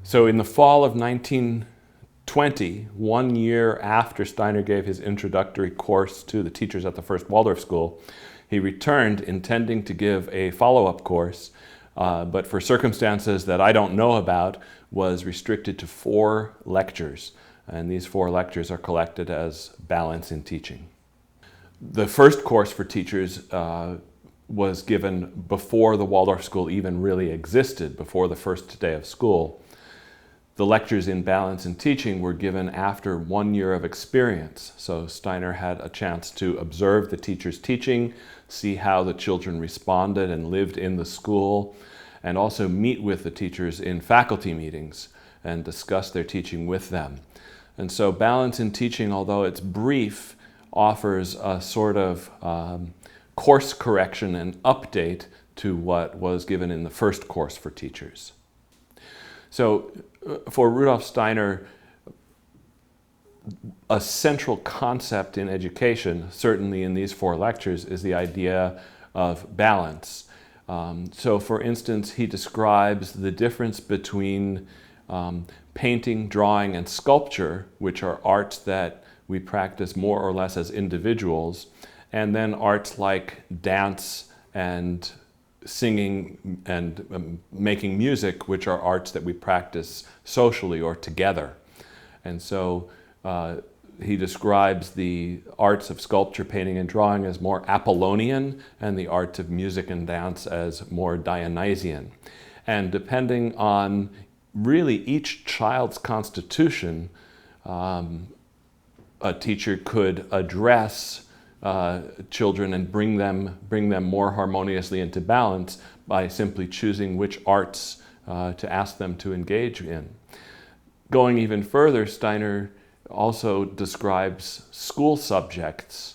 So in the fall of 1920, 1 year after Steiner gave his introductory course to the teachers at the first Waldorf school, he returned intending to give a follow-up course, but for circumstances that I don't know about, was restricted to 4 lectures. And these 4 lectures are collected as Balance in Teaching. The first course for teachers was given before the Waldorf school even really existed, before the first day of school. The lectures in Balance in Teaching were given after 1 year of experience. So Steiner had a chance to observe the teachers teaching, see how the children responded and lived in the school, and also meet with the teachers in faculty meetings and discuss their teaching with them. And so Balance in Teaching, although it's brief, offers a sort of course correction and update to what was given in the first course for teachers. So for Rudolf Steiner, a central concept in education, certainly in these 4 lectures, is the idea of balance. So for instance, he describes the difference between painting, drawing, and sculpture, which are arts that we practice more or less as individuals, and then arts like dance and singing and making music, which are arts that we practice socially or together. And so he describes the arts of sculpture, painting, and drawing as more Apollonian, and the arts of music and dance as more Dionysian. And depending on really each child's constitution, a teacher could address children and bring them more harmoniously into balance by simply choosing which arts to ask them to engage in. Going even further, Steiner also describes school subjects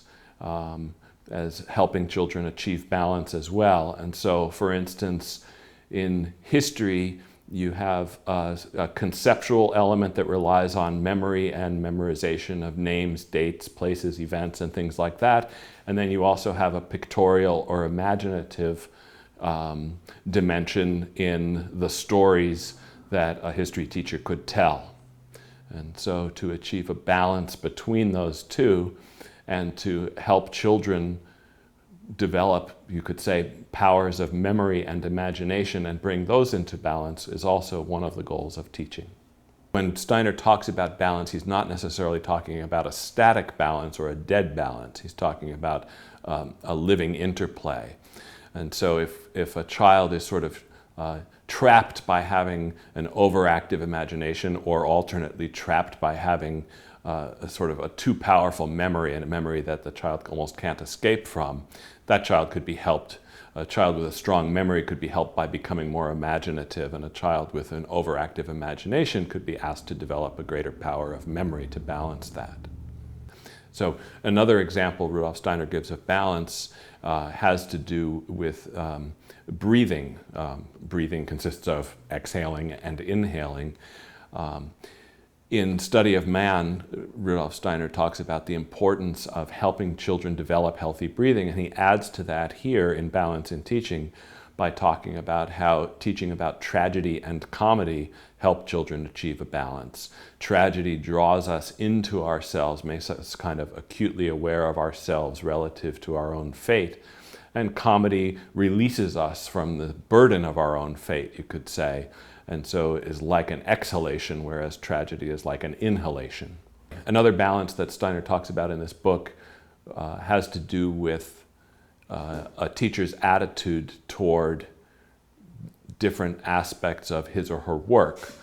as helping children achieve balance as well. And so, for instance, in history, you have a conceptual element that relies on memory and memorization of names, dates, places, events, and things like that. And then you also have a pictorial or imaginative dimension in the stories that a history teacher could tell. And so to achieve a balance between those two and to help children develop, you could say, powers of memory and imagination and bring those into balance is also one of the goals of teaching. When Steiner talks about balance, he's not necessarily talking about a static balance or a dead balance. He's talking about a living interplay. And so if a child is sort of trapped by having an overactive imagination, or alternately trapped by having a sort of a too powerful memory, and a memory that the child almost can't escape from, that child could be helped. A child with a strong memory could be helped by becoming more imaginative, and a child with an overactive imagination could be asked to develop a greater power of memory to balance that. So another example Rudolf Steiner gives of balance has to do with breathing. Breathing consists of exhaling and inhaling. In Study of Man, Rudolf Steiner talks about the importance of helping children develop healthy breathing, and he adds to that here in Balance in Teaching by talking about how teaching about tragedy and comedy help children achieve a balance. Tragedy draws us into ourselves, makes us kind of acutely aware of ourselves relative to our own fate, and comedy releases us from the burden of our own fate, you could say, and so is like an exhalation, whereas tragedy is like an inhalation. Another balance that Steiner talks about in this book has to do with a teacher's attitude toward different aspects of his or her work.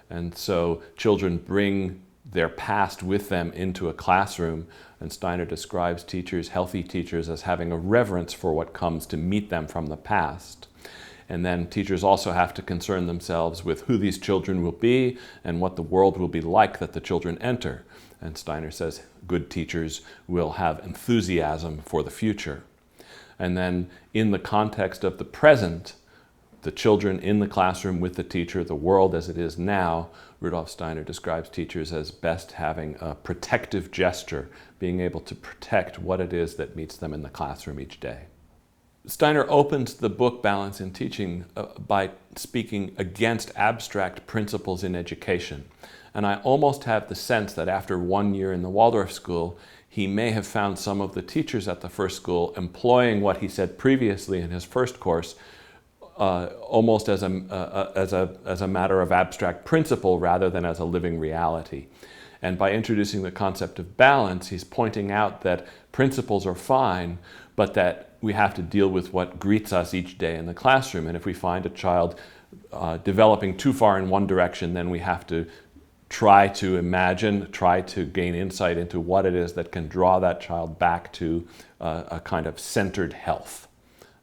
And so children bring their past with them into a classroom, and Steiner describes teachers, healthy teachers, as having a reverence for what comes to meet them from the past. And then teachers also have to concern themselves with who these children will be and what the world will be like that the children enter. And Steiner says good teachers will have enthusiasm for the future. And then in the context of the present, the children in the classroom with the teacher, the world as it is now, Rudolf Steiner describes teachers as best having a protective gesture, being able to protect what it is that meets them in the classroom each day. Steiner opens the book Balance in Teaching by speaking against abstract principles in education. And I almost have the sense that after 1 year in the Waldorf school, he may have found some of the teachers at the first school employing what he said previously in his first course almost as a matter of abstract principle rather than as a living reality. And by introducing the concept of balance, he's pointing out that principles are fine, but that we have to deal with what greets us each day in the classroom. And if we find a child developing too far in one direction, then we have to try to imagine, try to gain insight into what it is that can draw that child back to a kind of centered health.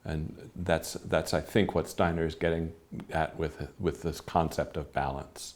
And that's I think, what Steiner is getting at with this concept of balance.